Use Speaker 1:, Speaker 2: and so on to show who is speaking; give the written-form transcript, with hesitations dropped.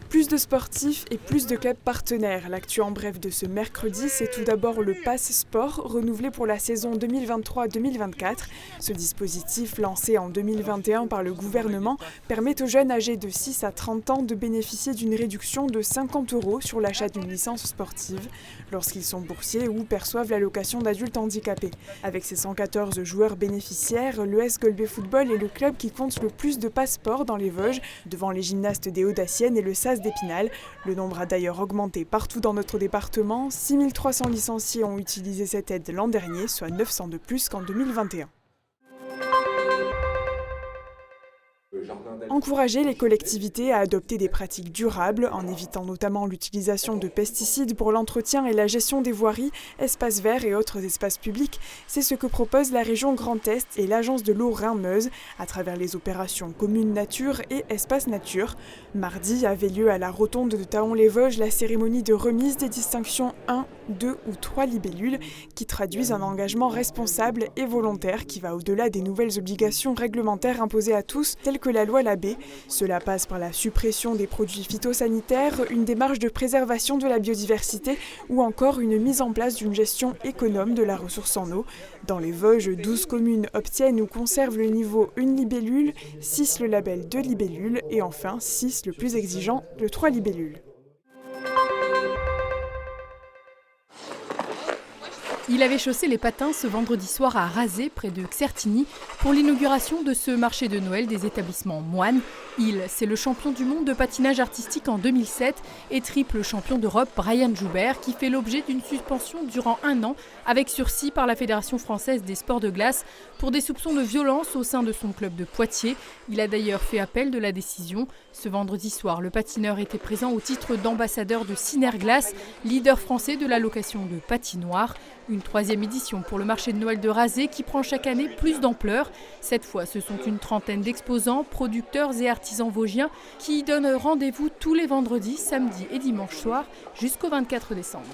Speaker 1: Plus de sportifs et plus de clubs partenaires. L'actu en bref de ce mercredi, c'est tout d'abord le Pass Sport, renouvelé pour la saison 2023-2024. Ce dispositif, lancé en 2021 par le gouvernement, permet aux jeunes âgés de 6 à 30 ans de bénéficier d'une réduction de 50 € sur l'achat d'une licence sportive lorsqu'ils sont boursiers ou perçoivent l'allocation d'adulte handicapé. Avec ses 114 joueurs bénéficiaires, l'ES Golbet Football est le club qui compte le plus de passeports dans les Vosges, devant les gymnastes des Hauts-Daciennes et le SAS d'Épinal. Le nombre a d'ailleurs augmenté partout dans notre département. 6300 licenciés ont utilisé cette aide l'an dernier, soit 900 de plus qu'en 2021. Encourager les collectivités à adopter des pratiques durables, en évitant notamment l'utilisation de pesticides pour l'entretien et la gestion des voiries, espaces verts et autres espaces publics, c'est ce que propose la région Grand Est et l'agence de l'eau Rhin-Meuse à travers les opérations Communes Nature et Espace Nature. Mardi avait lieu à la rotonde de Thaon-les-Vosges la cérémonie de remise des distinctions 1, 2 ou 3 libellules qui traduisent un engagement responsable et volontaire qui va au-delà des nouvelles obligations réglementaires imposées à tous, telles que la loi Labbé. Cela passe par la suppression des produits phytosanitaires, une démarche de préservation de la biodiversité ou encore une mise en place d'une gestion économe de la ressource en eau. Dans les Vosges, 12 communes obtiennent ou conservent le niveau 1 libellule, 6 le label 2 libellules et enfin 6 le plus exigeant, le 3 libellules.
Speaker 2: Il avait chaussé les patins ce vendredi soir à Razé, près de Certigny, pour l'inauguration de ce marché de Noël des établissements Moine. C'est le champion du monde de patinage artistique en 2007 et triple champion d'Europe Brian Joubert qui fait l'objet d'une suspension durant 1 an avec sursis par la Fédération française des sports de glace pour des soupçons de violence au sein de son club de Poitiers. Il a d'ailleurs fait appel de la décision. Ce vendredi soir, le patineur était présent au titre d'ambassadeur de Synerglace, leader français de la location de patinoires. Une 3e édition pour le marché de Noël de Razé qui prend chaque année plus d'ampleur. Cette fois, ce sont une trentaine d'exposants, producteurs et artisans vosgiens qui y donnent rendez-vous tous les vendredis, samedis et dimanches soirs jusqu'au 24 décembre.